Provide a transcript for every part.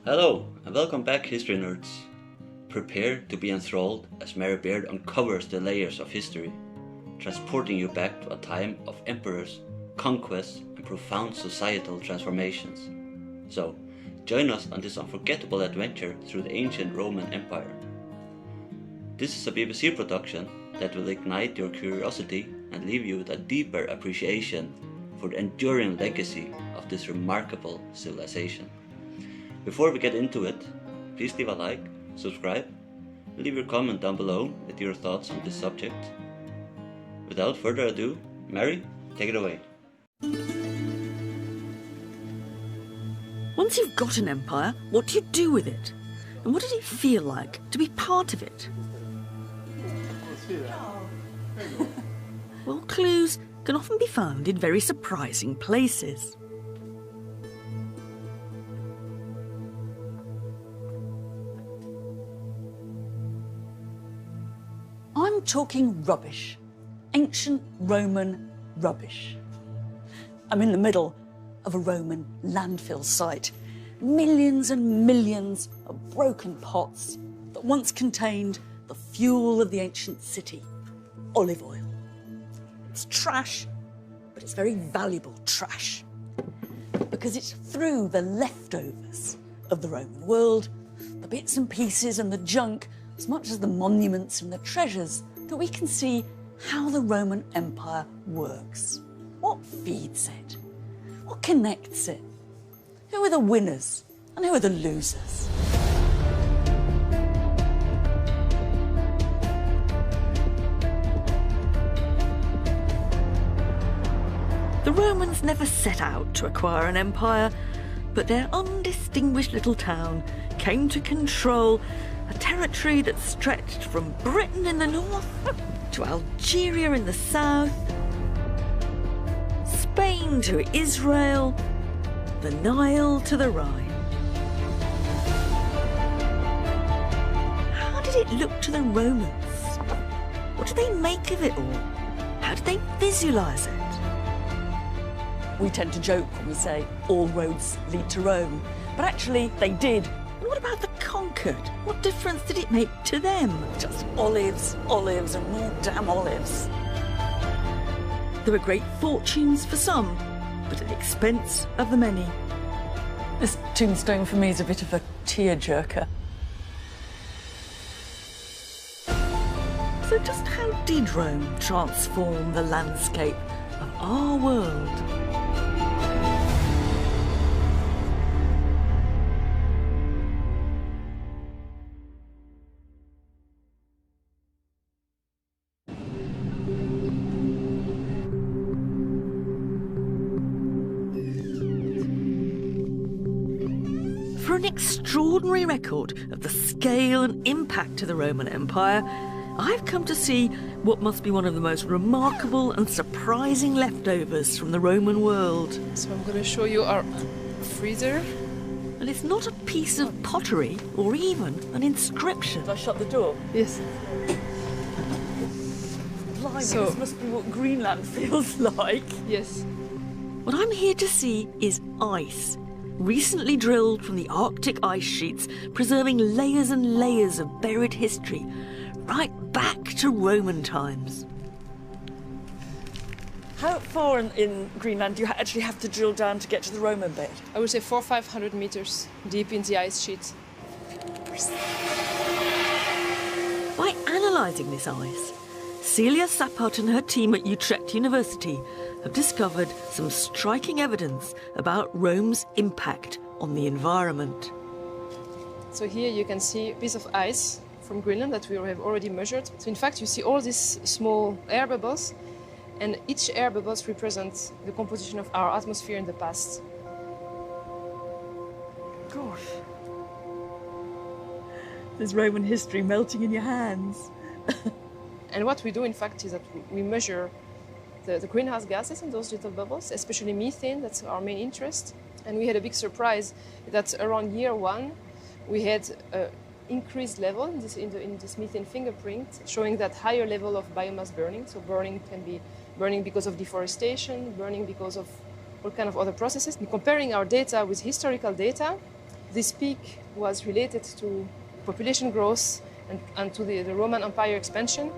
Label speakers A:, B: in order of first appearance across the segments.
A: Hello and welcome back, history nerds. Prepare to be enthralled as Mary Beard uncovers the layers of history, transporting you back to a time of emperors, conquests, and profound societal transformations. So, join us on this unforgettable adventure through the ancient Roman Empire. This is a BBC production that will ignite your curiosity and leave you with a deeper appreciation for the enduring legacy of this remarkable civilization. Before we get into it, please leave a like, subscribe, leave your comment down below with your thoughts on this subject. Without further ado, Mary, take it away.
B: Once you've got an empire, what do you do with it? And what did it feel like to be part of it? Well, clues can often be found in very surprising places.
C: I'm talking rubbish. Ancient Roman rubbish. I'm in the middle of a Roman landfill site. Millions and millions of broken pots that once contained the fuel of the ancient city, olive oil. It's trash, but it's very valuable trash because it's through the leftovers of the Roman world, the bits and pieces and the junk, as much as the monuments and the treasures, that we can see how the Roman Empire works. What feeds it? What connects it? Who are the winners and who are the losers?
B: The Romans never set out to acquire an empire, but their undistinguished little town came to control a territory that stretched from Britain in the north to Algeria in the south, Spain to Israel, the Nile to the Rhine. How did it look to the Romans? What did they make of it all? How did they visualise it?
C: We tend to joke when we say all roads lead to Rome, but actually they did.
B: And what about the conquered? What difference did it make to them?
C: Just olives, olives and more damn olives.
B: There were great fortunes for some, but at the expense of the many.
C: This tombstone for me is a bit of a tearjerker.
B: So just how did Rome transform the landscape of our world? For an extraordinary record of the scale and impact of the Roman Empire, I've come to see what must be one of the most remarkable and surprising leftovers from the Roman world.
D: So I'm going to show you our freezer.
B: And it's not a piece of pottery or even an inscription.
C: Did I shut the door?
D: Yes.
C: Blimey,
D: So-
C: this must be what Greenland feels like.
D: Yes.
B: What I'm here to see is ice, recently drilled from the Arctic ice sheets, preserving layers and layers of buried history, right back to Roman times.
C: How far in Greenland do you actually have to drill down to get to the Roman bit?
D: I would say 400-500 meters deep in the ice sheet.
B: By analysing this ice, Celia Sappert and her team at Utrecht University have discovered some striking evidence about Rome's impact on the environment.
D: So here you can see a piece of ice from Greenland that we have already measured. So in fact you see all these small air bubbles, and each air bubbles represents the composition of our atmosphere in the past.
C: Gosh. There's Roman history melting in your hands.
D: And what we do in fact is that we measure the greenhouse gases in those little bubbles, especially methane. That's our main interest. And we had a big surprise that around year one we had an increased level in this methane fingerprint, showing that higher level of biomass burning. So burning can be burning because of deforestation, burning because of all kind of other processes. And comparing our data with historical data, This peak was related to population growth and to the Roman Empire expansion.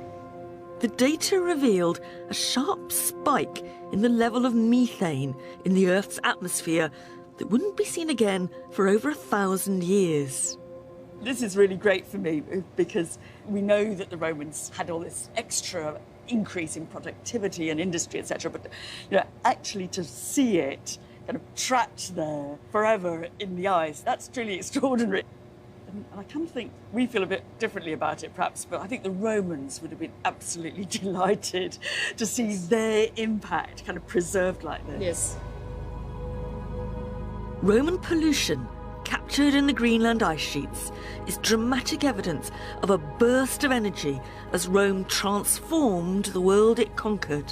B: The data revealed a sharp spike in the level of methane in the Earth's atmosphere that wouldn't be seen again for over 1,000 years.
C: This is really great for me because we know that the Romans had all this extra increase in productivity and industry, etc. But actually to see it kind of trapped there forever in the ice, that's truly extraordinary. And I kind of think we feel a bit differently about it, perhaps, but I think the Romans would have been absolutely delighted to see their impact kind of preserved like this.
D: Yes.
B: Roman pollution, captured in the Greenland ice sheets, is dramatic evidence of a burst of energy as Rome transformed the world it conquered.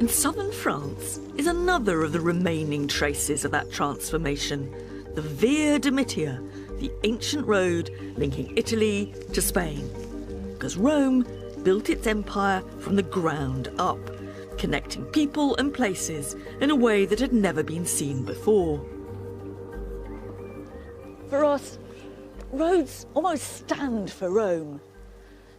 B: In southern France is another of the remaining traces of that transformation, the Via Domitia, the ancient road linking Italy to Spain. Because Rome built its empire from the ground up, connecting people and places in a way that had never been seen before.
C: For us, roads almost stand for Rome.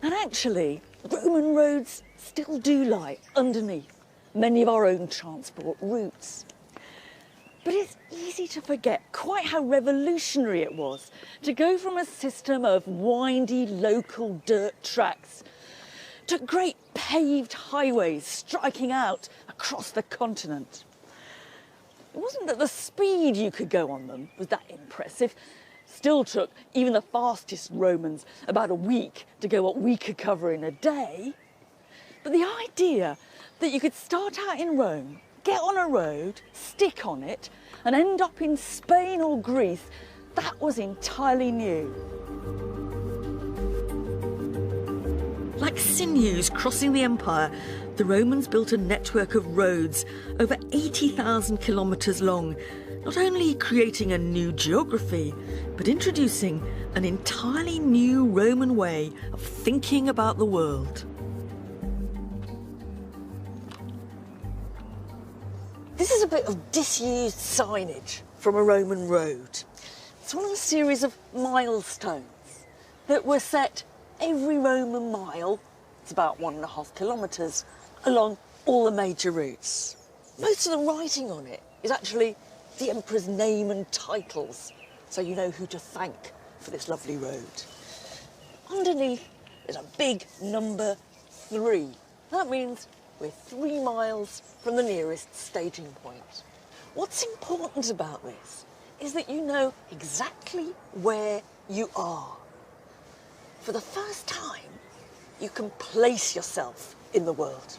C: And actually, Roman roads still do lie underneath many of our own transport routes. But it's easy to forget quite how revolutionary it was to go from a system of windy local dirt tracks to great paved highways striking out across the continent. It wasn't that the speed you could go on them was that impressive. Still took even the fastest Romans about a week to go what we could cover in a day. But the idea that you could start out in Rome, get on a road, stick on it, and end up in Spain or Greece, that was entirely new.
B: Like sinews crossing the empire, the Romans built a network of roads over 80,000 kilometres long, not only creating a new geography, but introducing an entirely new Roman way of thinking about the world.
C: This is a bit of disused signage from a Roman road. It's one of a series of milestones that were set every Roman mile, it's about 1.5 kilometres, along all the major routes. Most of the writing on it is actually the emperor's name and titles, so you know who to thank for this lovely road. Underneath is a big number 3. That means we're 3 miles from the nearest staging point. What's important about this is that you know exactly where you are. For the first time, you can place yourself in the world.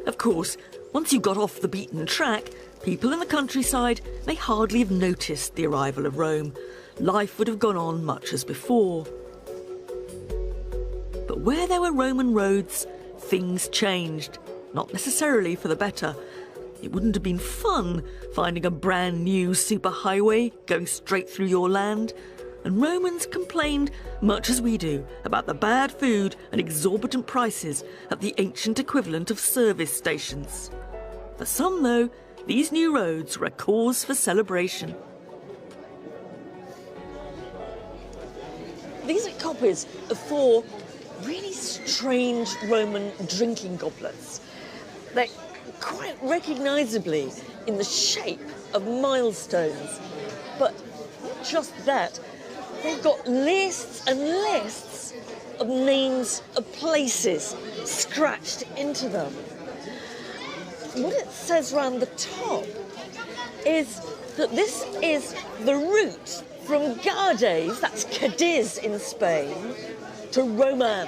B: Of course, once you got off the beaten track, people in the countryside may hardly have noticed the arrival of Rome. Life would have gone on much as before. But where there were Roman roads, things changed, not necessarily for the better. It wouldn't have been fun finding a brand new superhighway going straight through your land. And Romans complained, much as we do, about the bad food and exorbitant prices at the ancient equivalent of service stations. For some, though, these new roads were a cause for celebration.
C: These are copies of 4 really strange Roman drinking goblets. They're quite recognisably in the shape of milestones. But not just that, they've got lists and lists of names of places scratched into them. What it says round the top is that this is the route from Gades, that's Cadiz in Spain, to Roman,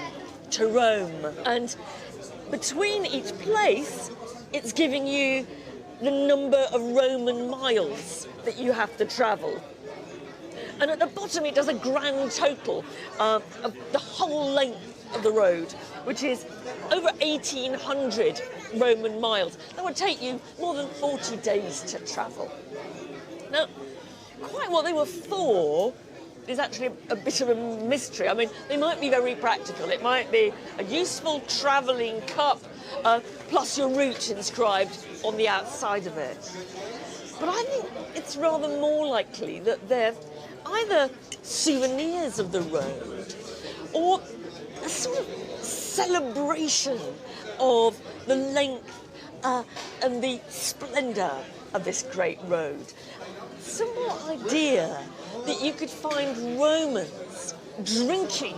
C: to Rome. And between each place, it's giving you the number of Roman miles that you have to travel. And at the bottom, it does a grand total of the whole length
E: of the road, which is over 1,800 Roman miles. That would take you more than 40 days to travel. Now, quite what they were for is actually a bit of a mystery. I mean, they might be very practical. It might be a useful travelling cup, plus your route inscribed on the outside of it. But I think it's rather more likely that they're either souvenirs of the road or a sort of celebration of the length and the splendour of this great road. Some more idea that you could find Romans drinking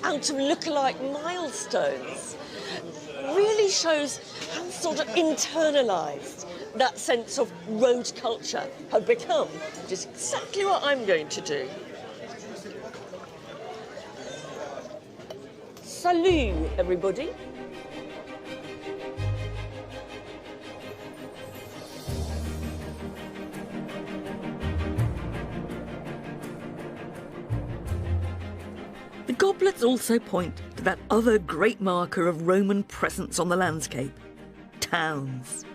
E: out of lookalike milestones really shows how sort of internalised that sense of road culture had become, which is exactly what I'm going to do. Salut, everybody.
B: The goblets also point to that other great marker of Roman presence on the landscape, towns.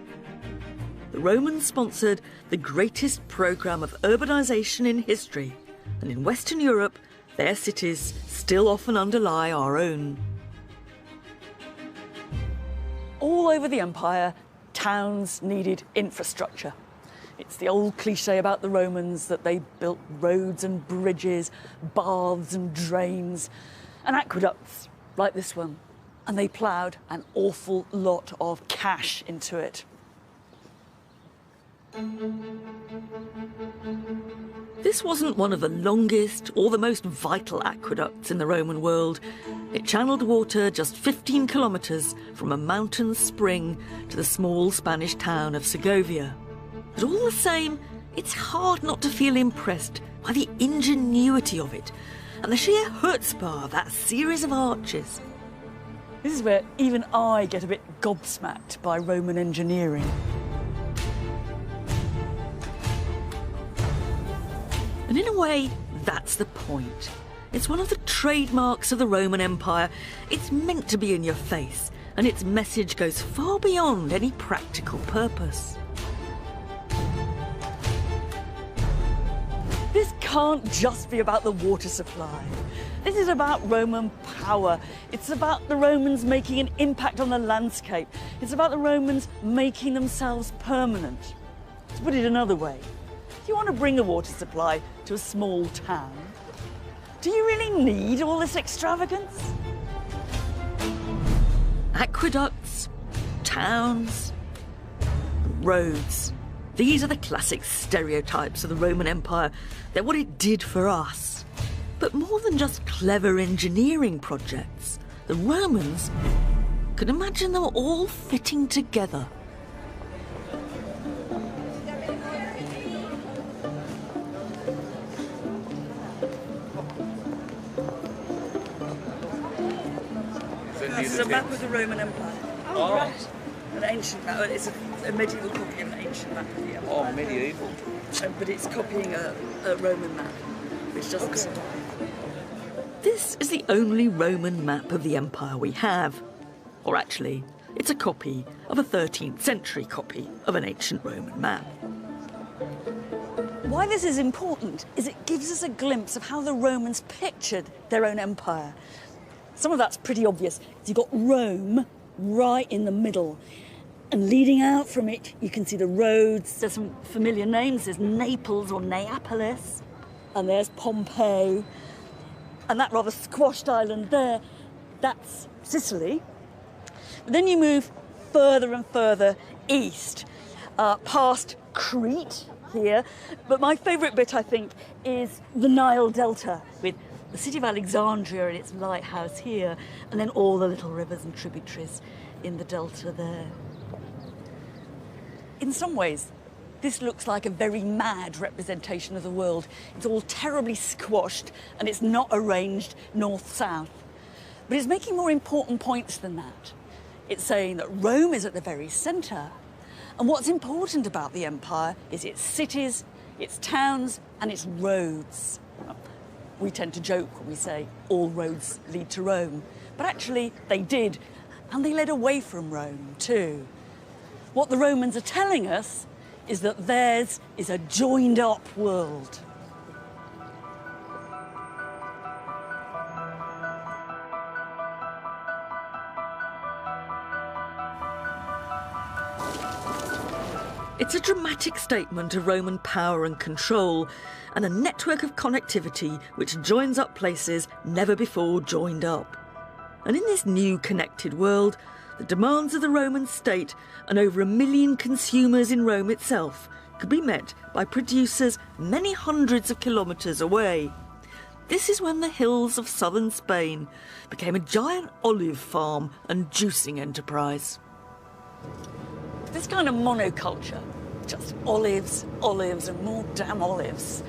B: The Romans sponsored the greatest programme of urbanisation in history, and in Western Europe, their cities still often underlie our own.
C: All over the empire, towns needed infrastructure. It's the old cliché about the Romans that they built roads and bridges, baths and drains, and aqueducts like this one. And they ploughed an awful lot of cash into it.
B: This wasn't one of the longest or the most vital aqueducts in the Roman world. It channeled water just 15 kilometres from a mountain spring to the small Spanish town of Segovia. But all the same, it's hard not to feel impressed by the ingenuity of it and the sheer chutzpah of that series of arches.
C: This is where even I get a bit gobsmacked by Roman engineering.
B: And in a way, that's the point. It's one of the trademarks of the Roman Empire. It's meant to be in your face, and its message goes far beyond any practical purpose.
C: This can't just be about the water supply. This is about Roman power. It's about the Romans making an impact on the landscape. It's about the Romans making themselves permanent. To put it another way, if you want to bring a water supply to a small town, do you really need all this extravagance?
B: Aqueducts, towns, roads. These are the classic stereotypes of the Roman Empire. They're what it did for us. But more than just clever engineering projects, the Romans could imagine them all fitting together.
C: This is a map of the Roman Empire. Oh, right. An ancient map. It's a medieval copy of an ancient map of the Empire.
F: Oh, medieval.
C: But it's copying a Roman map, which doesn't survive.
B: This is the only Roman map of the Empire we have. Or actually, it's a copy of a 13th century copy of an ancient Roman map.
C: Why this is important is it gives us a glimpse of how the Romans pictured their own empire. Some of that's pretty obvious. You've got Rome right in the middle. And leading out from it, you can see the roads. There's some familiar names. There's Naples or Neapolis. And there's Pompeii. And that rather squashed island there, that's Sicily. But then you move further and further east, past Crete here. But my favourite bit, I think, is the Nile Delta, with the city of Alexandria and its lighthouse here, and then all the little rivers and tributaries in the delta there. In some ways, this looks like a very mad representation of the world. It's all terribly squashed and it's not arranged north-south. But it's making more important points than that. It's saying that Rome is at the very centre. And what's important about the empire is its cities, its towns and its roads. We tend to joke when we say all roads lead to Rome. But actually, they did, and they led away from Rome too. What the Romans are telling us is that theirs is a joined-up world.
B: It's a dramatic statement of Roman power and control, and a network of connectivity which joins up places never before joined up. And in this new connected world, the demands of the Roman state and over 1 million consumers in Rome itself could be met by producers many hundreds of kilometres away. This is when the hills of southern Spain became a giant olive farm and juicing enterprise.
C: This kind of monoculture, just olives, olives and more damn olives,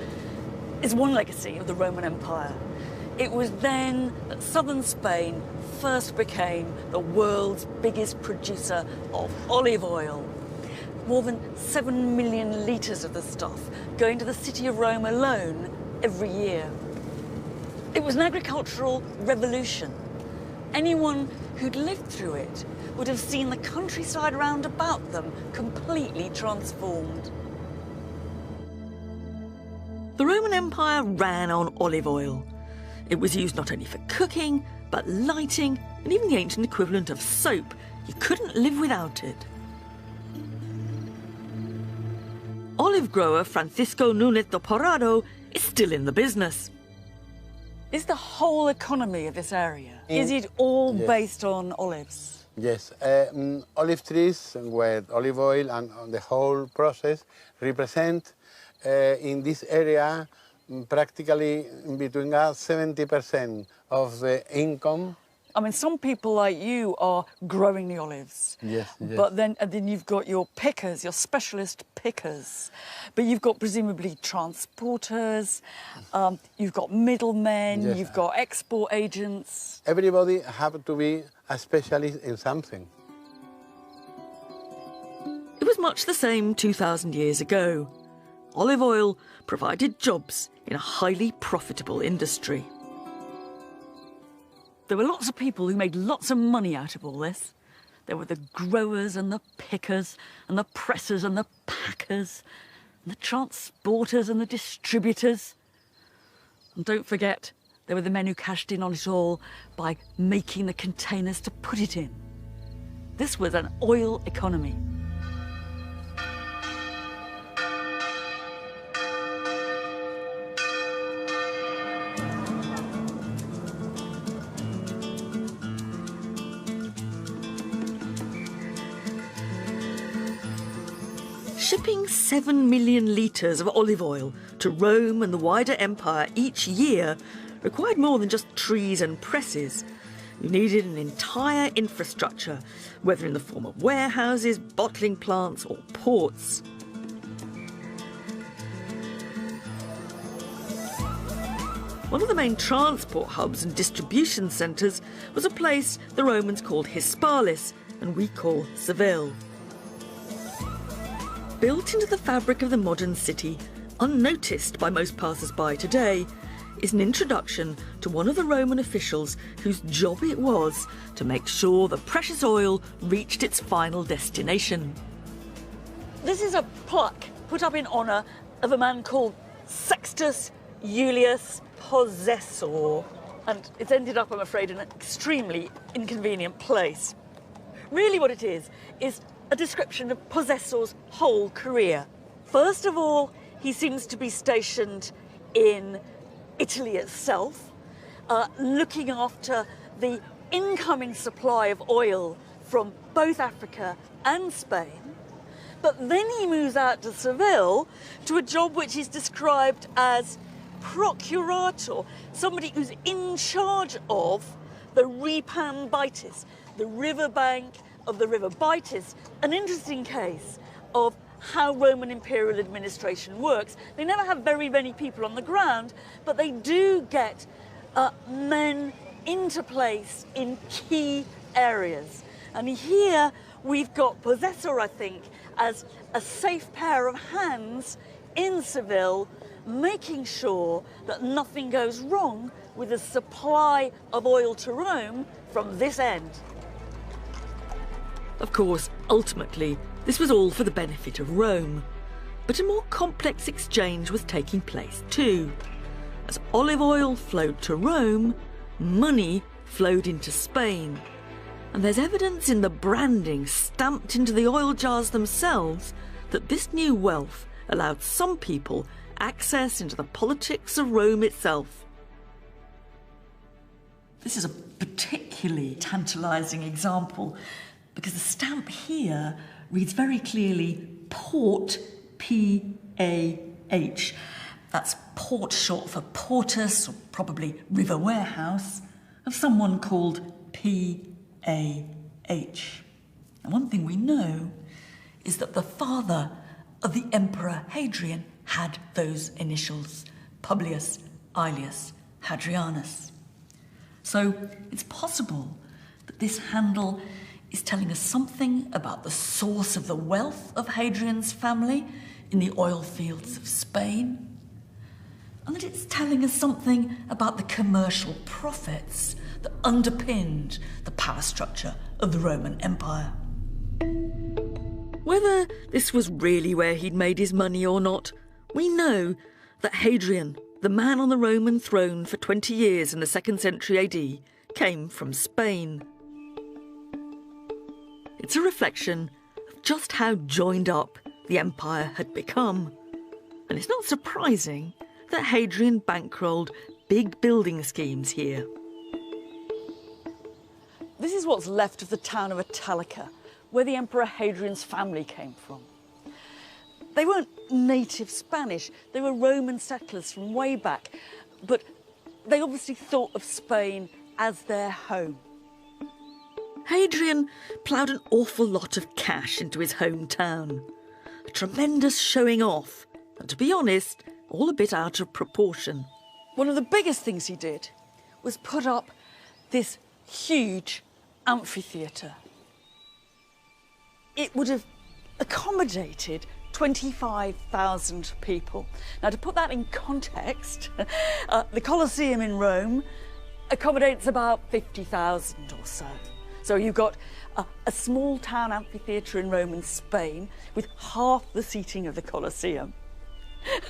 C: is one legacy of the Roman Empire. It was then that southern Spain first became the world's biggest producer of olive oil. More than 7 million litres of the stuff going to the city of Rome alone every year. It was an agricultural revolution. Anyone who'd lived through it would have seen the countryside round about them completely transformed.
B: The Roman Empire ran on olive oil. It was used not only for cooking, but lighting, and even the ancient equivalent of soap. You couldn't live without it. Olive grower Francisco Núñez de Porrado is still in the business.
C: Is the whole economy of this area, is it all based on olives?
F: Yes, olive trees with olive oil and the whole process represent in this area practically between 70% of the income.
C: I mean, some people like you are growing the olives.
F: Yes, yes.
C: But then you've got your pickers, your specialist pickers. But you've got presumably transporters, you've got middlemen,
F: Yes.
C: you've got export agents.
F: Everybody have to be a specialist in something.
B: It was much the same 2,000 years ago. Olive oil provided jobs in a highly profitable industry.
C: There were lots of people who made lots of money out of all this. There were the growers and the pickers and the pressers and the packers and the transporters and the distributors. And don't forget, there were the men who cashed in on it all by making the containers to put it in. This was an oil economy.
B: Shipping 7 million litres of olive oil to Rome and the wider empire each year required more than just trees and presses. You needed an entire infrastructure, whether in the form of warehouses, bottling plants or ports. One of the main transport hubs and distribution centres was a place the Romans called Hispalis and we call Seville. Built into the fabric of the modern city, unnoticed by most passers-by today, is an introduction to one of the Roman officials whose job it was to make sure the precious oil reached its final destination.
C: This is a plaque put up in honour of a man called Sextus Iulius Possessor. And it's ended up, I'm afraid, in an extremely inconvenient place. Really what it is a description of Possessor's whole career. First of all, he seems to be stationed in Italy itself, looking after the incoming supply of oil from both Africa and Spain. But then he moves out to Seville to a job which is described as procurator, somebody who's in charge of the Ripan Baitis, the riverbank of the River Baitis, an interesting case of how Roman imperial administration works. They never have very many people on the ground, but they do get men into place in key areas. And here we've got Possessor, I think, as a safe pair of hands in Seville, making sure that nothing goes wrong with the supply of oil to Rome
B: from this end. Of course, ultimately, this was all for the benefit of Rome. But a more complex exchange was taking place too. As olive oil flowed to Rome, money flowed into Spain. And there's evidence in the branding stamped into the oil jars themselves that this new wealth allowed some people access into the politics of Rome itself. This is a particularly tantalising example because the stamp here reads very clearly Port, P-A-H. That's port short for portus, or probably river warehouse, of someone called P-A-H. And one thing we know is that the father of the Emperor Hadrian had those initials, Publius Aelius Hadrianus. So it's possible that this handle is telling us something about the source of the wealth of Hadrian's family in the oil fields of Spain, and that it's telling us something about the commercial profits that underpinned the power structure of the Roman Empire. Whether this was really where he'd made his money or not, we know that Hadrian, the man on the Roman throne for 20 years in the 2nd century AD, came from Spain. It's a reflection of just how joined up the empire had become. And it's not surprising that Hadrian bankrolled big building schemes here.
C: This is what's left of the town of Italica, where the Emperor Hadrian's family came from. They weren't native Spanish, they were Roman settlers from way back, but they obviously thought of Spain as their home.
B: Hadrian ploughed an awful lot of cash into his hometown. A tremendous showing off, and to be honest, all a bit out of proportion.
C: One of the biggest things he did was put up this huge amphitheatre. It would have accommodated 25,000 people. Now, to put that in context, the Colosseum in Rome accommodates about 50,000 or so. So you've got a small town amphitheatre in Roman Spain with half the seating of the Colosseum.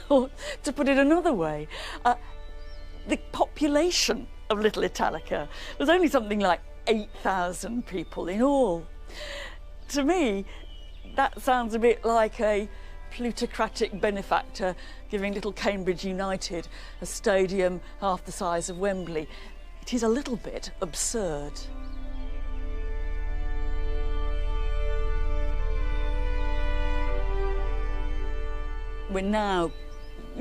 C: Or, to put it another way, the population of Little Italica was only something like 8,000 people in all. To me, that sounds a bit like a plutocratic benefactor giving little Cambridge United a stadium half the size of Wembley. It is a little bit absurd. We're now,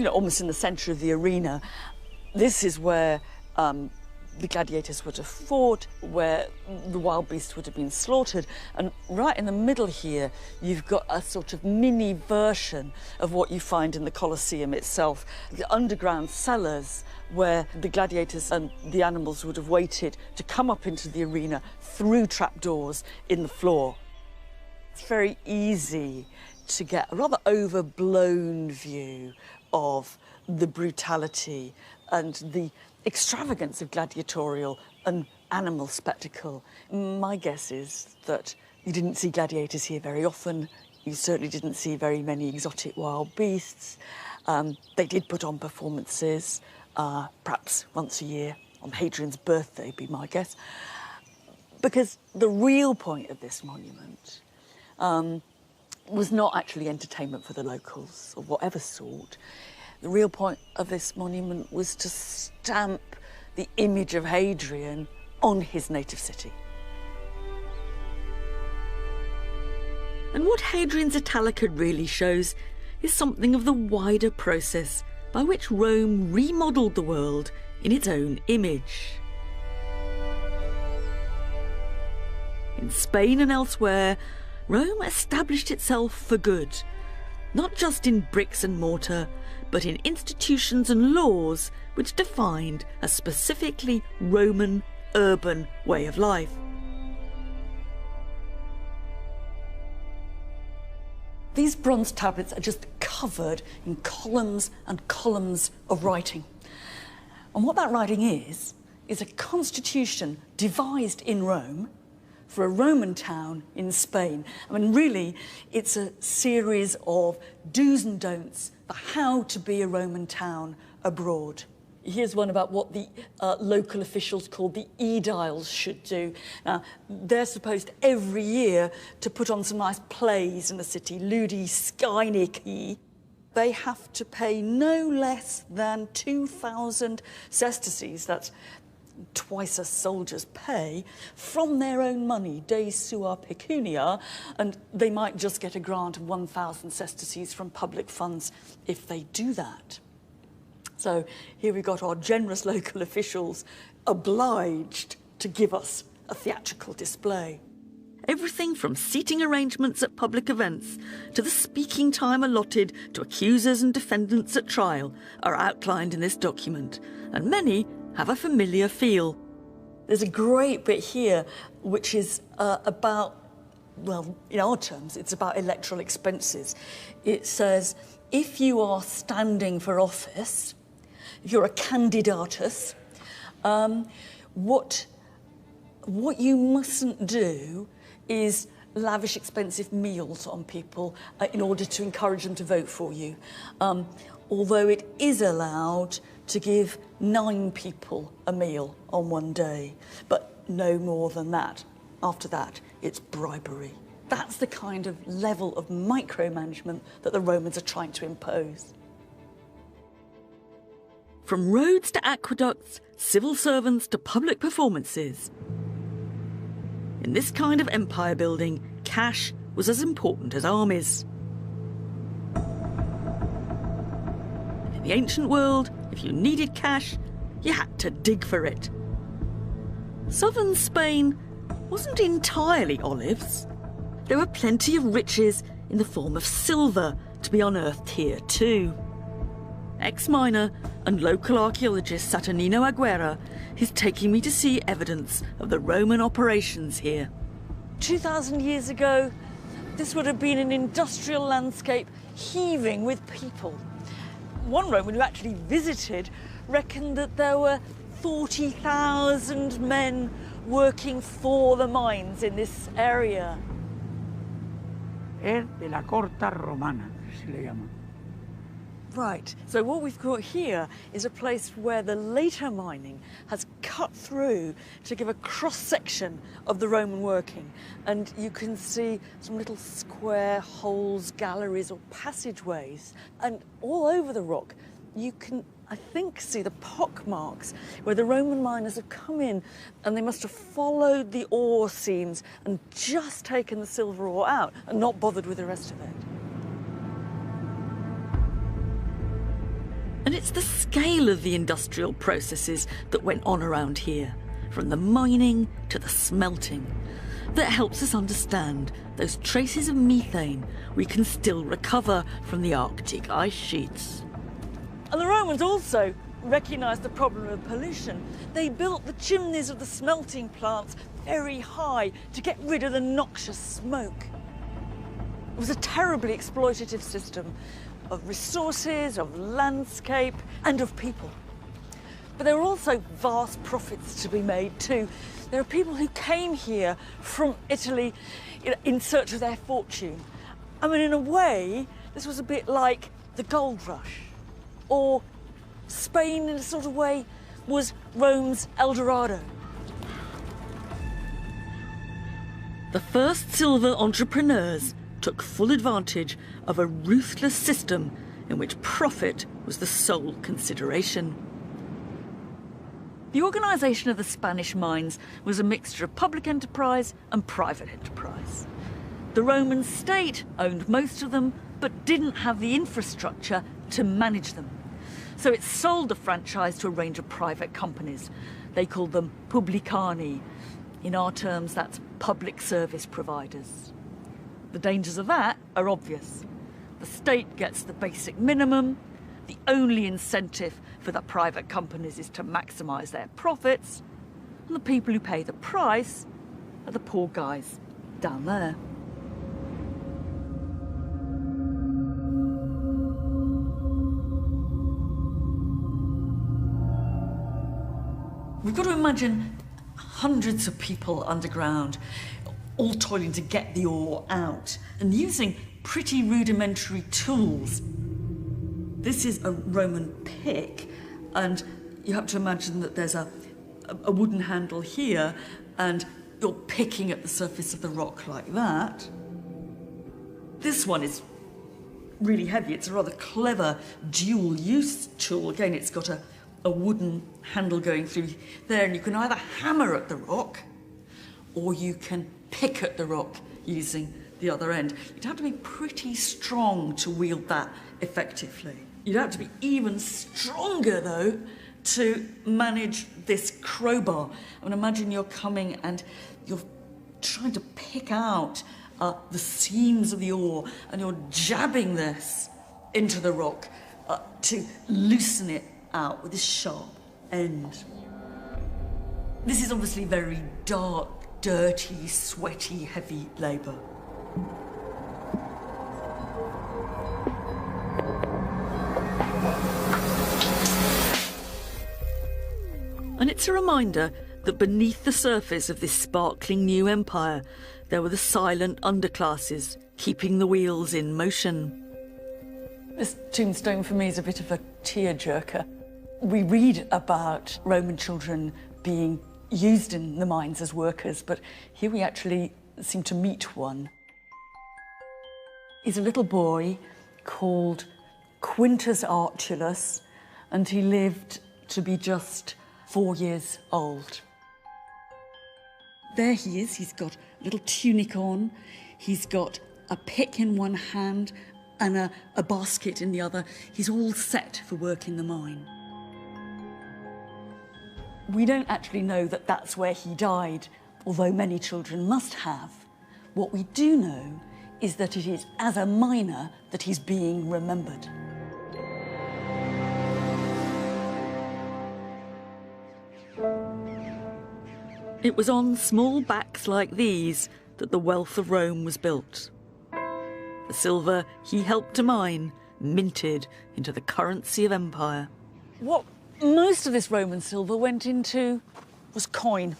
C: almost in the centre of the arena. This is where the gladiators would have fought, where the wild beasts would have been slaughtered. And right in the middle here, you've got a sort of mini version of what you find in the Colosseum itself. The underground cellars where the gladiators and the animals would have waited to come up into the arena through trapdoors in the floor. It's very easy to get a rather overblown view of the brutality and the extravagance of gladiatorial and animal spectacle. My guess is that you didn't see gladiators here very often. You certainly didn't see very many exotic wild beasts. They did put on performances, perhaps once a year, on Hadrian's birthday, be my guess. Because the real point of this monument was not actually entertainment for the locals of whatever sort. The real point of this monument was to stamp the image of Hadrian on his native city.
B: And what Hadrian's Italica really shows is something of the wider process by which Rome remodelled the world in its own image. In Spain and elsewhere, Rome established itself for good, not just in bricks and mortar, but in institutions and laws which defined a specifically Roman urban way of life.
C: These bronze tablets are just covered in columns and columns of writing. And what that writing is is a constitution devised in Rome for a Roman town in Spain. I mean, really, it's a series of do's and don'ts for how to be a Roman town abroad. Here's one about what the local officials called the aediles should do. Now, they're supposed every year to put on some nice plays in the city, ludi skyniki. They have to pay no less than 2,000 sesterces, that's twice a soldier's pay, from their own money, de sua pecunia, and they might just get a grant of 1,000 sesterces from public funds if they do that. So here we got our generous local officials obliged to give us a theatrical display.
B: Everything from seating arrangements at public events to the speaking time allotted to accusers and defendants at trial are outlined in this document, and many have a familiar feel.
C: There's a great bit here which is about, well, in our terms, it's about electoral expenses. It says, if you are standing for office, if you're a candidatus, what you mustn't do is lavish expensive meals on people in order to encourage them to vote for you. Although it is allowed to give 9 people a meal on one day, but no more than that. After that, it's bribery. That's the kind of level of micromanagement that the Romans are trying to impose.
B: From roads to aqueducts, civil servants to public performances. In this kind of empire building, cash was as important as armies. In the ancient world, if you needed cash, you had to dig for it. Southern Spain wasn't entirely olives. There were plenty of riches in the form of silver to be unearthed here too. Ex-miner and local archaeologist Saturnino Aguera is taking me to see evidence of the Roman operations here.
C: 2,000 years ago, this would have been an industrial landscape heaving with people. One Roman who actually visited reckoned that there were 40,000 men working for the mines in this area.
G: Es de la corta romana, se le llama.
C: Right, so what we've got here is a place where the later mining has cut through to give a cross-section of the Roman working. And you can see some little square holes, galleries or passageways. And all over the rock, you can, I think, see the pock marks where the Roman miners have come in and they must have followed the ore seams and just taken the silver ore out and not bothered with the rest of it.
B: And it's the scale of the industrial processes that went on around here, from the mining to the smelting, that helps us understand those traces of methane we can still recover from the Arctic ice sheets.
C: And the Romans also recognised the problem of pollution. They built the chimneys of the smelting plants very high to get rid of the noxious smoke. It was a terribly exploitative system of resources, of landscape, and of people. But there were also vast profits to be made too. There are people who came here from Italy in search of their fortune. I mean, in a way, this was a bit like the gold rush. Or Spain, in a sort of way, was Rome's El Dorado.
B: The first silver entrepreneurs took full advantage of a ruthless system in which profit was the sole consideration. The organisation of the Spanish mines was a mixture of public enterprise and private enterprise. The Roman state owned most of them, but didn't have the infrastructure to manage them. So it sold the franchise to a range of private companies. They called them publicani. In our terms, that's public service providers. The dangers of that are obvious. The state gets the basic minimum. The only incentive for the private companies is to maximise their profits. And the people who pay the price are the poor guys down there.
C: We've got to imagine hundreds of people underground, all toiling to get the ore out and using pretty rudimentary tools. This is a Roman pick, and you have to imagine that there's a wooden handle here, and you're picking at the surface of the rock like that. This one is really heavy. It's a rather clever dual-use tool. Again, it's got a wooden handle going through there, and you can either hammer at the rock or you can pick at the rock using the other end. You'd have to be pretty strong to wield that effectively. You'd have to be even stronger, though, to manage this crowbar. I mean, imagine you're coming and you're trying to pick out the seams of the ore, and you're jabbing this into the rock to loosen it out with this sharp end. This is obviously very dark, dirty, sweaty, heavy labour.
B: And it's a reminder that beneath the surface of this sparkling new empire, there were the silent underclasses keeping the wheels in motion.
C: This tombstone for me is a bit of a tearjerker. We read about Roman children being used in the mines as workers, but here we actually seem to meet one. He's a little boy called Quintus Archulus, and he lived to be just 4 years old. There he is. He's got a little tunic on. He's got a pick in one hand and a basket in the other. He's all set for work in the mine. We don't actually know that that's where he died, although many children must have. What we do know is that it is as a miner that he's being remembered.
B: It was on small backs like these that the wealth of Rome was built. The silver he helped to mine minted into the currency of empire.
C: What most of this Roman silver went into was coin,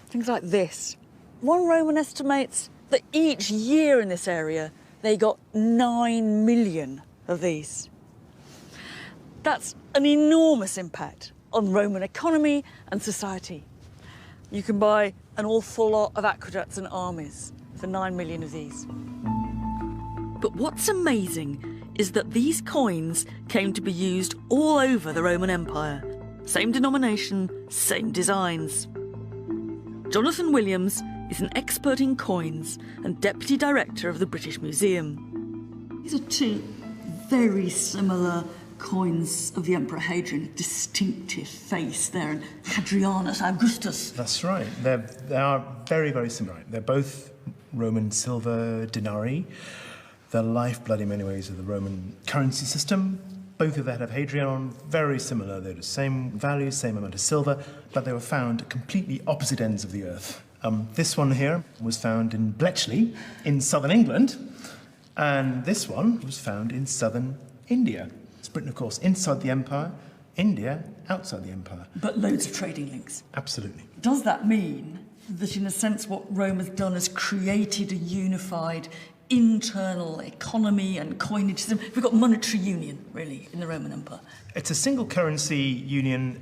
C: things like this. One Roman estimates that each year in this area they got 9 million of these. That's an enormous impact on Roman economy and society. You can buy an awful lot of aqueducts and armies for 9 million of these.
B: But what's amazing is that these coins came to be used all over the Roman Empire. Same denomination, same designs. Jonathan Williams is an expert in coins and deputy director of the British Museum.
C: These are two very similar coins of the Emperor Hadrian, distinctive face there, and Hadrianus Augustus.
H: That's right. They are very, very similar. They're both Roman silver denarii, the lifeblood in many ways of the Roman currency system. Both of that have Hadrian on, very similar. They're the same value, same amount of silver, but they were found at completely opposite ends of the earth. This one here was found in Bletchley in southern England, and this one was found in southern India. Britain, of course, inside the empire, India outside the empire.
C: But loads of trading links.
H: Absolutely.
C: Does that mean that, in a sense, what Rome has done is created a unified internal economy and coinage system? We've got monetary union, really, in the Roman Empire.
H: It's a single currency union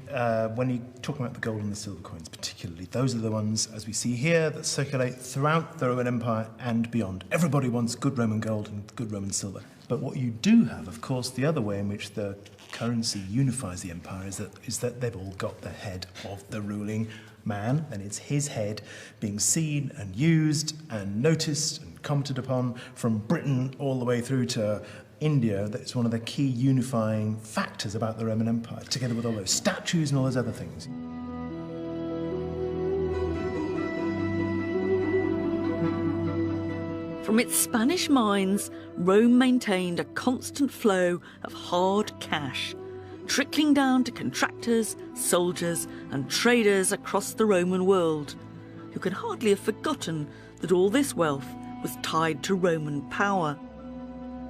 H: when you're talking about the gold and the silver coins particularly. Those are the ones, as we see here, that circulate throughout the Roman Empire and beyond. Everybody wants good Roman gold and good Roman silver. But what you do have, of course, the other way in which the currency unifies the empire is that they've all got the head of the ruling man, and it's his head being seen and used and noticed and commented upon from Britain all the way through to India. That's one of the key unifying factors about the Roman Empire, together with all those statues and all those other things.
B: From its Spanish mines, Rome maintained a constant flow of hard cash, trickling down to contractors, soldiers and traders across the Roman world, who could hardly have forgotten that all this wealth was tied to Roman power.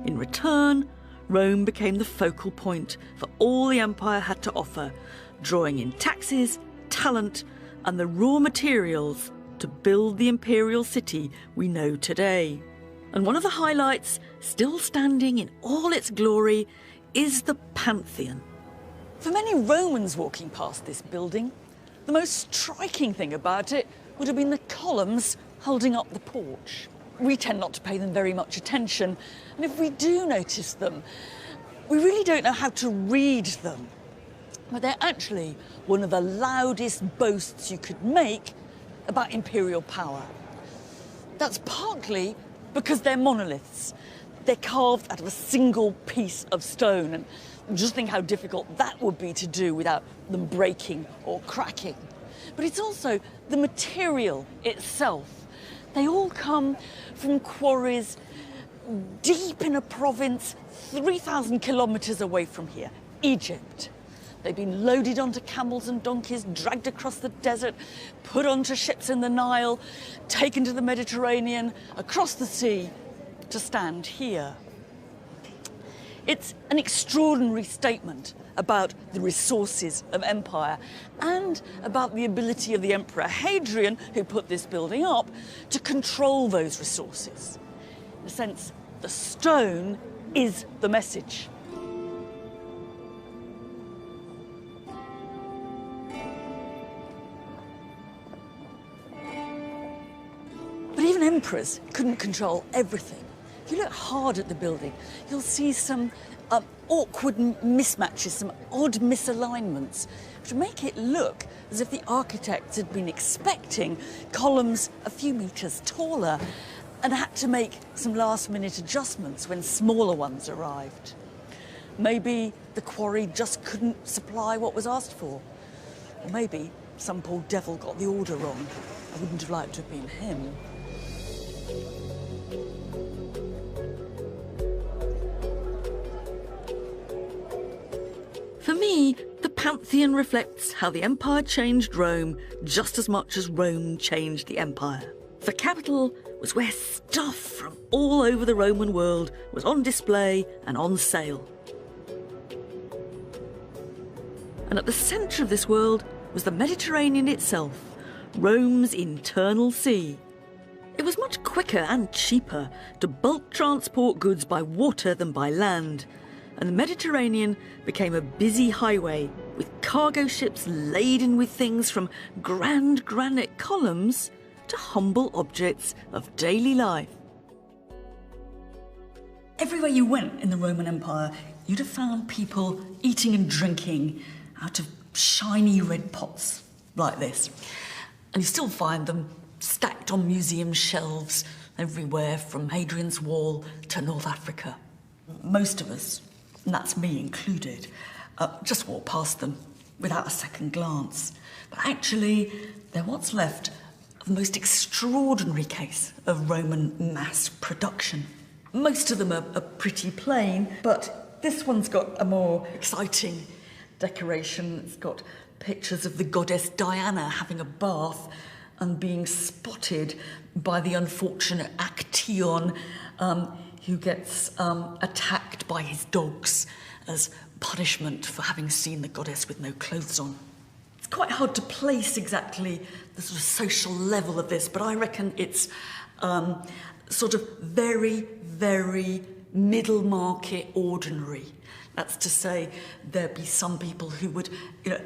B: In return, Rome became the focal point for all the empire had to offer, drawing in taxes, talent and the raw materials to build the imperial city we know today. And one of the highlights, still standing in all its glory, is the Pantheon.
C: For many Romans walking past this building, the most striking thing about it would have been the columns holding up the porch. We tend not to pay them very much attention, and if we do notice them, we really don't know how to read them. But they're actually one of the loudest boasts you could make about imperial power. That's partly because they're monoliths. They're carved out of a single piece of stone, and just think how difficult that would be to do without them breaking or cracking. But it's also the material itself. They all come from quarries deep in a province 3,000 kilometres away from here, Egypt. They've been loaded onto camels and donkeys, dragged across the desert, put onto ships in the Nile, taken to the Mediterranean, across the sea, to stand here. It's an extraordinary statement about the resources of empire and about the ability of the Emperor Hadrian, who put this building up, to control those resources. In a sense, the stone is the message. But even emperors couldn't control everything. If you look hard at the building, you'll see some awkward mismatches, some odd misalignments, which make it look as if the architects had been expecting columns a few metres taller and had to make some last-minute adjustments when smaller ones arrived. Maybe the quarry just couldn't supply what was asked for. Or maybe some poor devil got the order wrong. I wouldn't have liked to have been him.
B: For me, the Pantheon reflects how the empire changed Rome just as much as Rome changed the empire. The capital was where stuff from all over the Roman world was on display and on sale. And at the centre of this world was the Mediterranean itself, Rome's internal sea. It was much quicker and cheaper to bulk transport goods by water than by land, and the Mediterranean became a busy highway with cargo ships laden with things from grand granite columns to humble objects of daily life.
C: Everywhere you went in the Roman Empire, you'd have found people eating and drinking out of shiny red pots like this. And you still find them stacked on museum shelves everywhere from Hadrian's Wall to North Africa. Most of us, and that's me included, just walk past them without a second glance. But actually, they're what's left of the most extraordinary case of Roman mass production. Most of them are pretty plain, but this one's got a more exciting decoration. It's got pictures of the goddess Diana having a bath and being spotted by the unfortunate Actaeon, who gets attacked by his dogs as punishment for having seen the goddess with no clothes on. It's quite hard to place exactly the sort of social level of this, but I reckon it's sort of very, very middle market ordinary. That's to say, there'd be some people who would,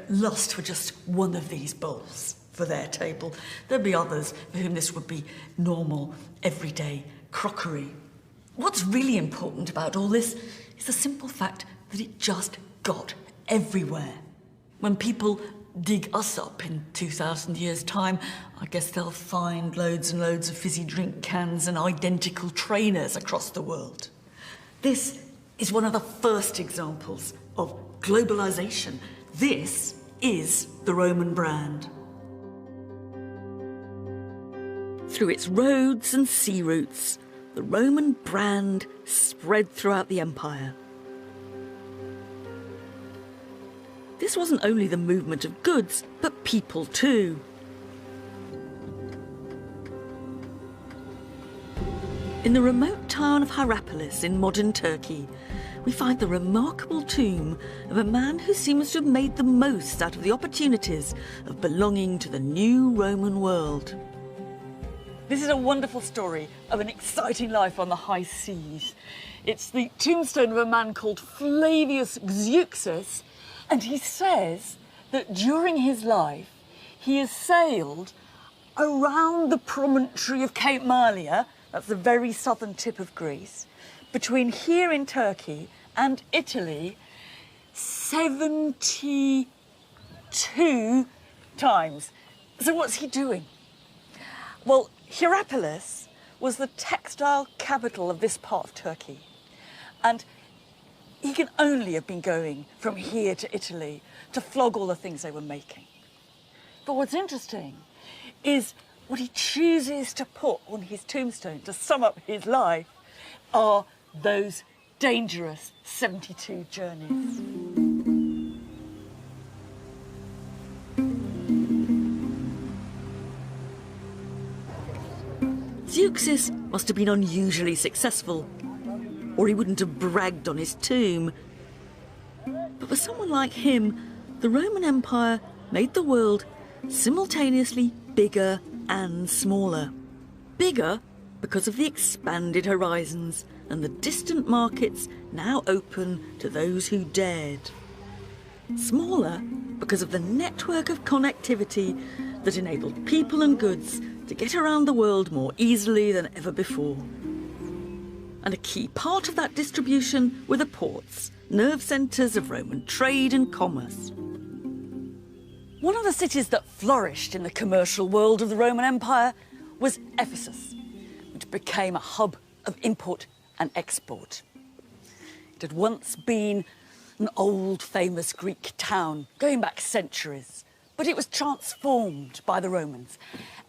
C: lust for just one of these bowls for their table. There'd be others for whom this would be normal, everyday crockery. What's really important about all this is the simple fact that it just got everywhere. When people dig us up in 2,000 years' time, I guess they'll find loads and loads of fizzy drink cans and identical trainers across the world. This is one of the first examples of globalization. This is the Roman brand.
B: Through its roads and sea routes, the Roman brand spread throughout the empire. This wasn't only the movement of goods, but people too. In the remote town of Hierapolis in modern Turkey, we find the remarkable tomb of a man who seems to have made the most out of the opportunities of belonging to the new Roman world.
C: This is a wonderful story of an exciting life on the high seas. It's the tombstone of a man called Flavius Zeuxis, and he says that during his life he has sailed around the promontory of Cape Malia, that's the very southern tip of Greece, between here in Turkey and Italy 72 times. So what's he doing? Well, Hierapolis was the textile capital of this part of Turkey, and he can only have been going from here to Italy to flog all the things they were making. But what's interesting is what he chooses to put on his tombstone to sum up his life are those dangerous 72 journeys.
B: Zeuxis must have been unusually successful, or he wouldn't have bragged on his tomb. But for someone like him, the Roman Empire made the world simultaneously bigger and smaller. Bigger because of the expanded horizons and the distant markets now open to those who dared. Smaller because of the network of connectivity that enabled people and goods to get around the world more easily than ever before. And a key part of that distribution were the ports, nerve centres of Roman trade and commerce.
C: One of the cities that flourished in the commercial world of the Roman Empire was Ephesus, which became a hub of import and export. It had once been an old famous Greek town going back centuries, but it was transformed by the Romans.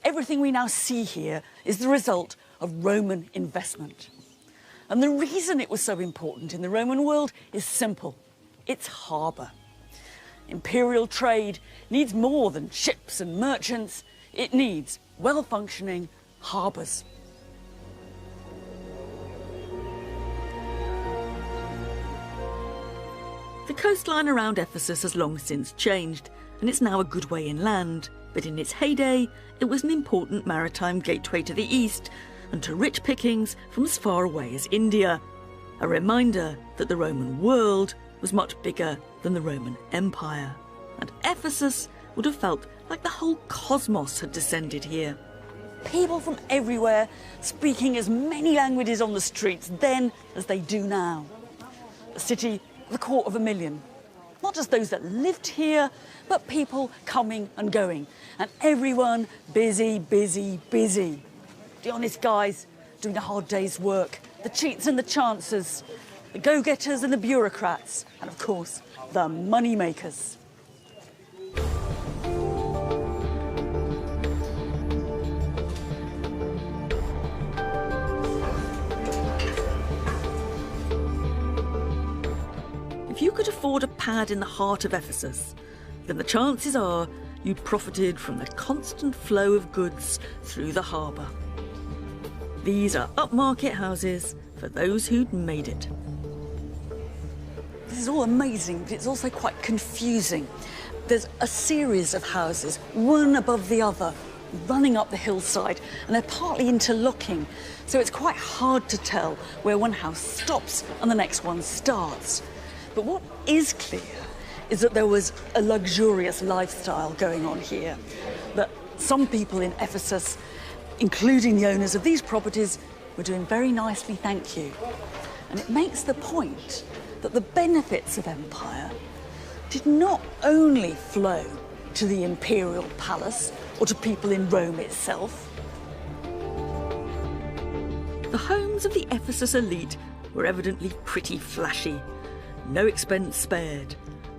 C: Everything we now see here is the result of Roman investment. And the reason it was so important in the Roman world is simple. It's harbour. Imperial trade needs more than ships and merchants. It needs well-functioning harbours.
B: The coastline around Ephesus has long since changed, and it's now a good way inland. But in its heyday, it was an important maritime gateway to the east and to rich pickings from as far away as India. A reminder that the Roman world was much bigger than the Roman Empire. And Ephesus would have felt like the whole cosmos had descended here.
C: People from everywhere speaking as many languages on the streets then as they do now. A city of 250,000. Not just those that lived here, but people coming and going. And everyone busy, busy, busy. The honest guys doing a hard day's work, the cheats and the chancers, the go-getters and the bureaucrats, and of course, the money makers.
B: If you could afford a pad in the heart of Ephesus, then the chances are you'd profited from the constant flow of goods through the harbour. These are upmarket houses for those who'd made it.
C: This is all amazing, but it's also quite confusing. There's a series of houses, one above the other, running up the hillside, and they're partly interlocking, so it's quite hard to tell where one house stops and the next one starts. But what is clear is that there was a luxurious lifestyle going on here, that some people in Ephesus, including the owners of these properties, were doing very nicely, thank you. And it makes the point that the benefits of empire did not only flow to the imperial palace or to people in Rome itself.
B: The homes of the Ephesus elite were evidently pretty flashy. No expense spared.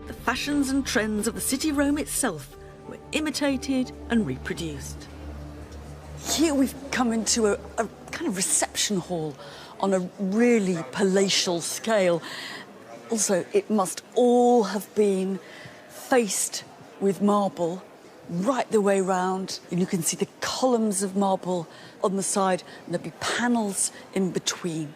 B: The fashions and trends of the city Rome itself were imitated and reproduced.
C: Here we've come into a kind of reception hall on a really palatial scale. Also, it must all have been faced with marble right the way round, and you can see the columns of marble on the side, and there'll be panels in between.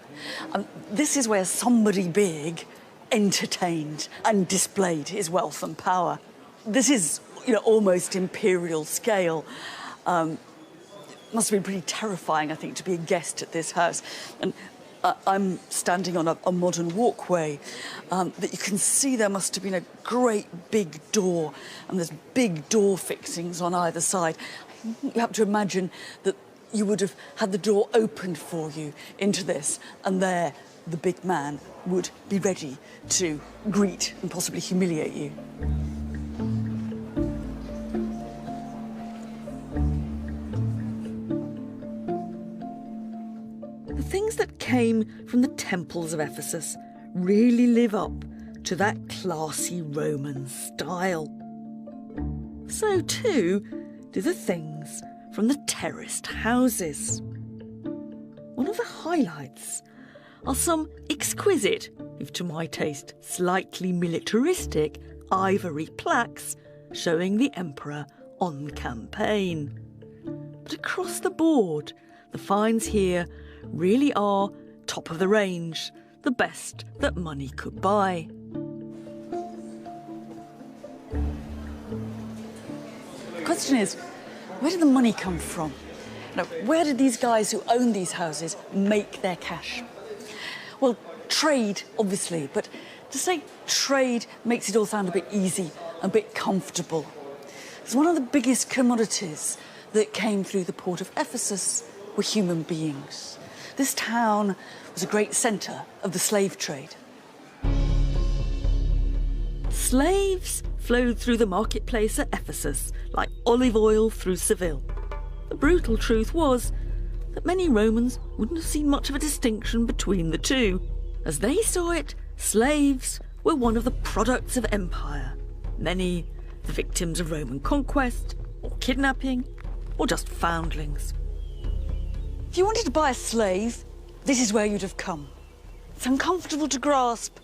C: And this is where somebody big entertained and displayed his wealth and power. This is, almost imperial scale. Must have been pretty terrifying, I think, to be a guest at this house. And I'm standing on a modern walkway that you can see there must have been a great big door, and there's big door fixings on either side. You have to imagine that you would have had the door opened for you into this, and there the big man would be ready to greet and possibly humiliate you.
B: The things that came from the temples of Ephesus really live up to that classy Roman style. So too do the things from the terraced houses. One of the highlights are some exquisite, if to my taste slightly militaristic, ivory plaques showing the emperor on campaign. But across the board, the finds here really are top of the range, the best that money could buy.
C: The question is, where did the money come from? Where did these guys who own these houses make their cash? Well, trade, obviously, but to say trade makes it all sound a bit easy, a bit comfortable. It's one of the biggest commodities that came through the port of Ephesus were human beings. This town was a great centre of the slave trade.
B: Slaves flowed through the marketplace at Ephesus like olive oil through Seville. The brutal truth was that many Romans wouldn't have seen much of a distinction between the two. As they saw it, slaves were one of the products of empire. Many the victims of Roman conquest, or kidnapping, or just foundlings.
C: If you wanted to buy a slave, this is where you'd have come. It's uncomfortable to grasp,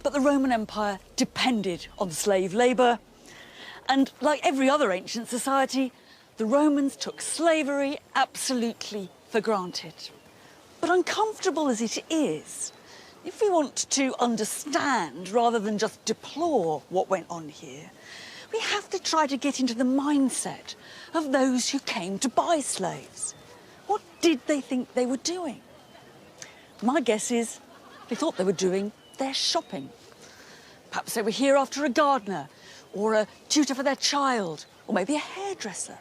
C: but the Roman Empire depended on slave labour. And like every other ancient society, the Romans took slavery absolutely for granted. But uncomfortable as it is, if we want to understand rather than just deplore what went on here, we have to try to get into the mindset of those who came to buy slaves. What did they think they were doing? My guess is they thought they were doing their shopping. Perhaps they were here after a gardener, or a tutor for their child, or maybe a hairdresser.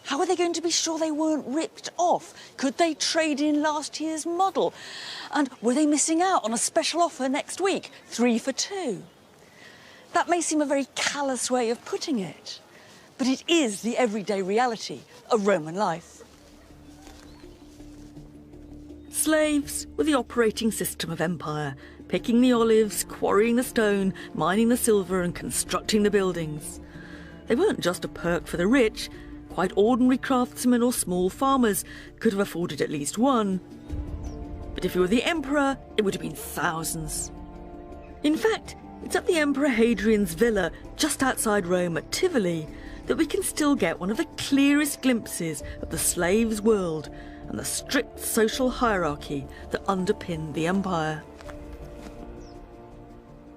C: How were they going to be sure they weren't ripped off? Could they trade in last year's model? And were they missing out on a special offer next week, 3 for 2? That may seem a very callous way of putting it, but it is the everyday reality of Roman life.
B: Slaves were the operating system of empire, picking the olives, quarrying the stone, mining the silver and constructing the buildings. They weren't just a perk for the rich. Quite ordinary craftsmen or small farmers could have afforded at least one. But if you were the emperor, it would have been thousands. In fact, it's at the Emperor Hadrian's villa just outside Rome at Tivoli that we can still get one of the clearest glimpses of the slave's world and the strict social hierarchy that underpinned the empire.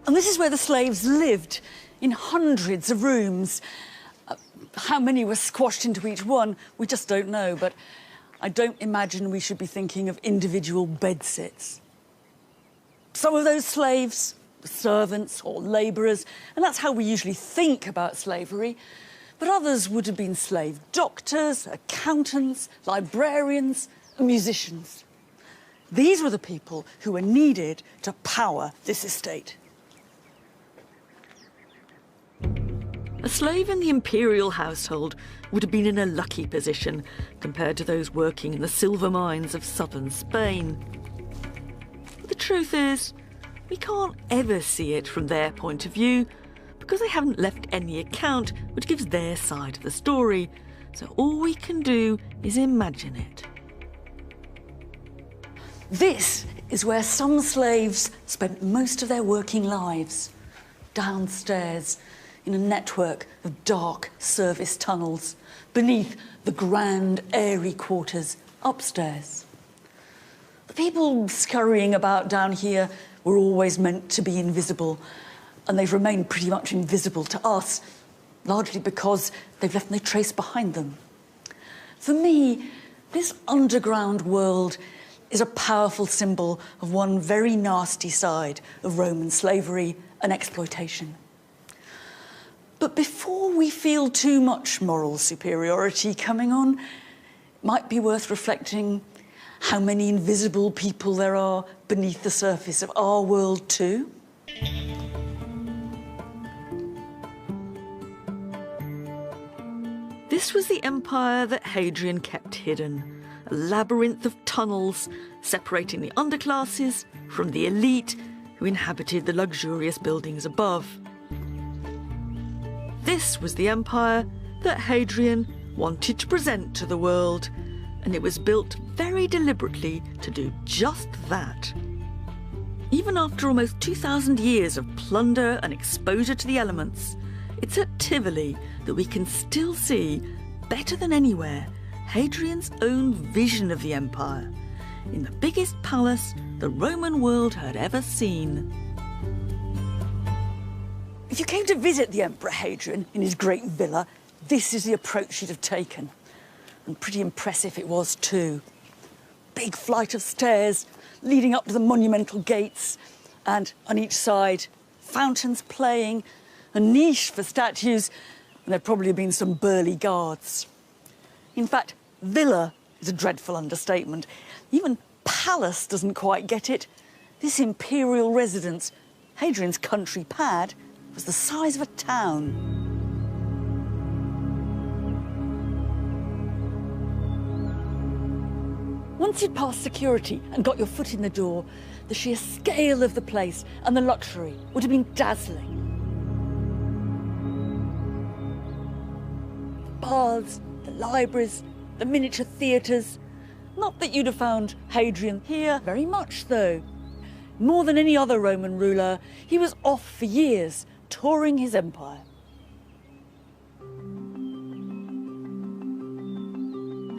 C: And this is where the slaves lived, in hundreds of rooms. How many were squashed into each one, we just don't know, but I don't imagine we should be thinking of individual bedsits. Some of those slaves were servants or labourers, and that's how we usually think about slavery. But others would have been slave doctors, accountants, librarians, and musicians. These were the people who were needed to power this estate.
B: A slave in the imperial household would have been in a lucky position compared to those working in the silver mines of southern Spain. But the truth is, we can't ever see it from their point of view because they haven't left any account which gives their side of the story, so all we can do is imagine it.
C: This is where some slaves spent most of their working lives, downstairs in a network of dark service tunnels beneath the grand, airy quarters upstairs. The people scurrying about down here were always meant to be invisible, and they've remained pretty much invisible to us, largely because they've left no trace behind them. For me, this underground world is a powerful symbol of one very nasty side of Roman slavery and exploitation. But before we feel too much moral superiority coming on, it might be worth reflecting how many invisible people there are beneath the surface of our world too.
B: This was the empire that Hadrian kept hidden, a labyrinth of tunnels separating the underclasses from the elite who inhabited the luxurious buildings above. This was the empire that Hadrian wanted to present to the world, and it was built very deliberately to do just that. Even after almost 2,000 years of plunder and exposure to the elements, it's at Tivoli that we can still see, better than anywhere, Hadrian's own vision of the empire, in the biggest palace the Roman world had ever seen.
C: If you came to visit the Emperor Hadrian in his great villa, this is the approach you'd have taken. And pretty impressive it was too. Big flight of stairs leading up to the monumental gates, and on each side, fountains playing, a niche for statues, and there'd probably have been some burly guards. In fact, villa is a dreadful understatement. Even palace doesn't quite get it. This imperial residence, Hadrian's country pad, was the size of a town. Once you'd passed security and got your foot in the door, the sheer scale of the place and the luxury would have been dazzling. The baths, the libraries, the miniature theatres. Not that you'd have found Hadrian here, very much though. More than any other Roman ruler, he was off for years, touring his empire.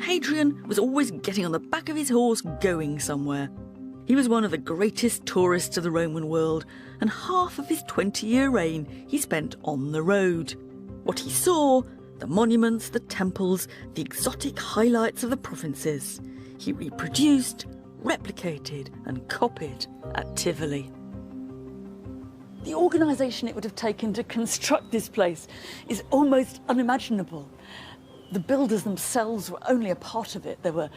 B: Hadrian was always getting on the back of his horse going somewhere. He was one of the greatest tourists of the Roman world, and half of his 20-year reign he spent on the road. What he saw, the monuments, the temples, the exotic highlights of the provinces, he reproduced, replicated and copied at Tivoli.
C: The organisation it would have taken to construct this place is almost unimaginable. The builders themselves were only a part of it. There were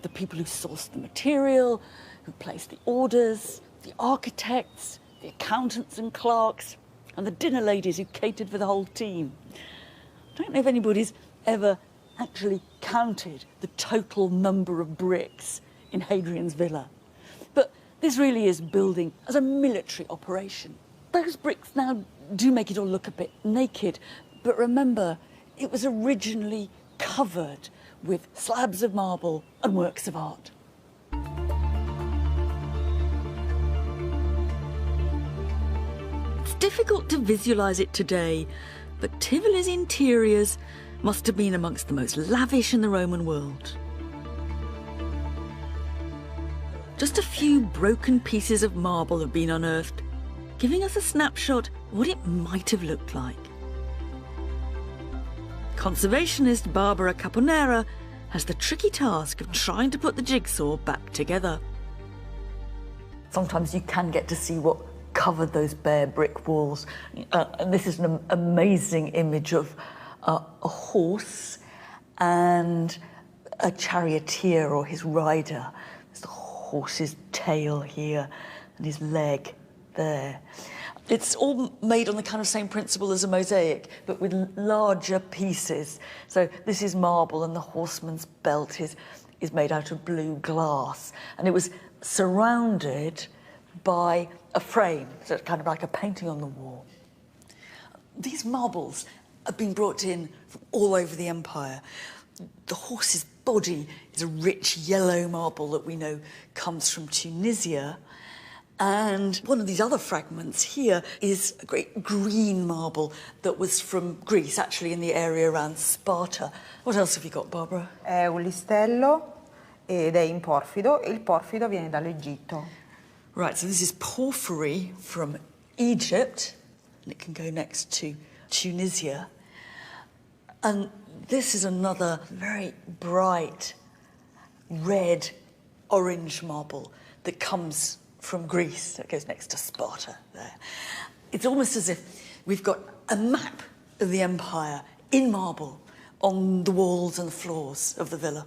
C: the people who sourced the material, who placed the orders, the architects, the accountants and clerks, and the dinner ladies who catered for the whole team. I don't know if anybody's ever actually counted the total number of bricks in Hadrian's villa. But this really is building as a military operation. Those bricks now do make it all look a bit naked, but remember, it was originally covered with slabs of marble and works of art.
B: It's difficult to visualise it today, but Tivoli's interiors must have been amongst the most lavish in the Roman world. Just a few broken pieces of marble have been unearthed, giving us a snapshot of what it might have looked like. Conservationist Barbara Caponera has the tricky task of trying to put the jigsaw back together.
C: Sometimes you can get to see what covered those bare brick walls. And this is an amazing image of a horse and a charioteer or his rider. There's the horse's tail here and his leg there. It's all made on the kind of same principle as a mosaic, but with larger pieces. So this is marble, and the horseman's belt is made out of blue glass. And it was surrounded by a frame, so it's kind of like a painting on the wall. These marbles have been brought in from all over the empire. The horse's body is a rich yellow marble that we know comes from Tunisia. And one of these other fragments here is a great green marble that was from Greece, actually in the area around Sparta. What else have you got, Barbara?
I: È un listello ed è in porfido, e il porfido viene dall'Egitto.
C: Right, so this is porphyry from Egypt, and it can go next to Tunisia. And this is another very bright red orange marble that comes from Greece, that goes next to Sparta there. It's almost as if we've got a map of the empire in marble on the walls and the floors of the villa.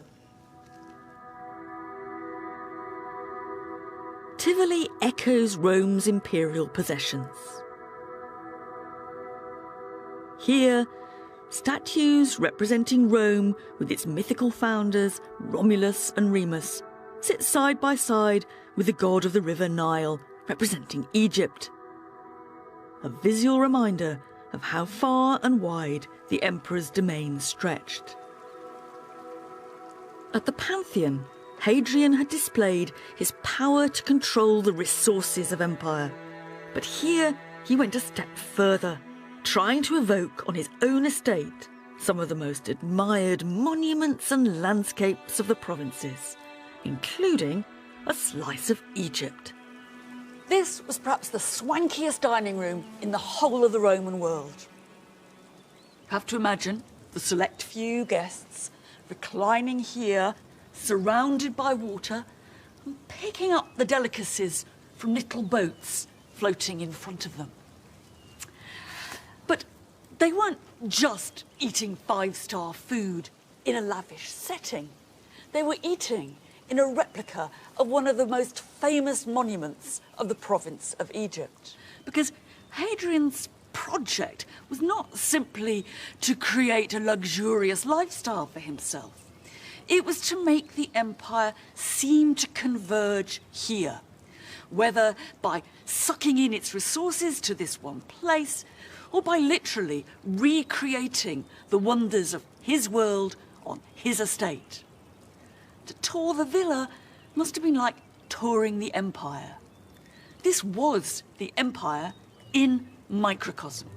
B: Tivoli echoes Rome's imperial possessions. Here, statues representing Rome with its mythical founders, Romulus and Remus, sit side by side with the god of the river Nile, representing Egypt. A visual reminder of how far and wide the emperor's domain stretched. At the Pantheon, Hadrian had displayed his power to control the resources of empire. But here he went a step further, trying to evoke on his own estate some of the most admired monuments and landscapes of the provinces, including a slice of Egypt.
C: This was perhaps the swankiest dining room in the whole of the Roman world. You have to imagine the select few guests reclining here, surrounded by water, and picking up the delicacies from little boats floating in front of them. But they weren't just eating five-star food in a lavish setting. They were eating in a replica of one of the most famous monuments of the province of Egypt. Because Hadrian's project was not simply to create a luxurious lifestyle for himself. It was to make the empire seem to converge here, whether by sucking in its resources to this one place, or by literally recreating the wonders of his world on his estate. To tour the villa must have been like touring the empire. This was the empire in microcosm.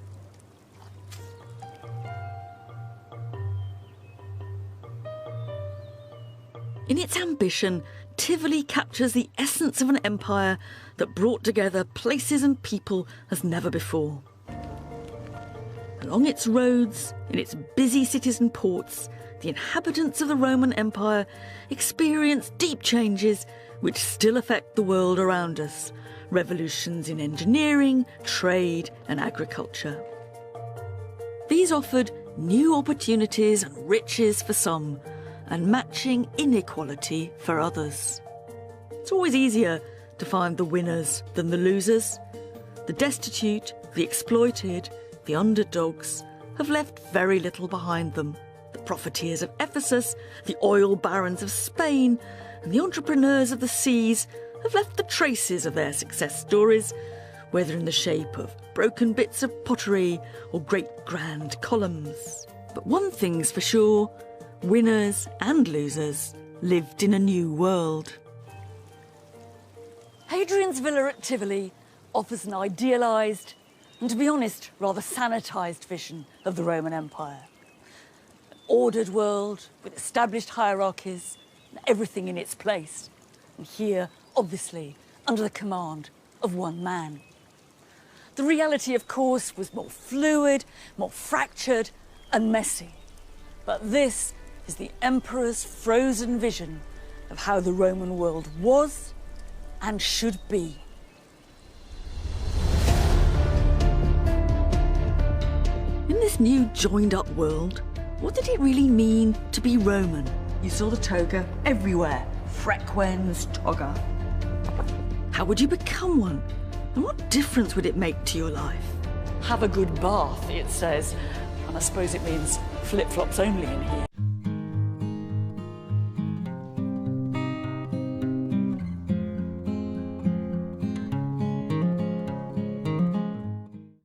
B: In its ambition, Tivoli captures the essence of an empire that brought together places and people as never before. Along its roads, in its busy cities and ports, the inhabitants of the Roman Empire experience deep changes which still affect the world around us. Revolutions in engineering, trade and agriculture. These offered new opportunities and riches for some, and matching inequality for others. It's always easier to find the winners than the losers. The destitute, the exploited, the underdogs have left very little behind them. The profiteers of Ephesus, the oil barons of Spain, and the entrepreneurs of the seas have left the traces of their success stories, whether in the shape of broken bits of pottery or great grand columns. But one thing's for sure, winners and losers lived in a new world.
C: Hadrian's villa at Tivoli offers an idealised and, to be honest, rather sanitised vision of the Roman Empire. An ordered world with established hierarchies and everything in its place. And here, obviously, under the command of one man. The reality, of course, was more fluid, more fractured and messy. But this is the emperor's frozen vision of how the Roman world was and should be.
B: In this new joined-up world, what did it really mean to be Roman?
C: You saw the toga everywhere. Frequens, toga.
B: How would you become one? And what difference would it make to your life?
C: Have a good bath, it says. And I suppose it means flip-flops only in here.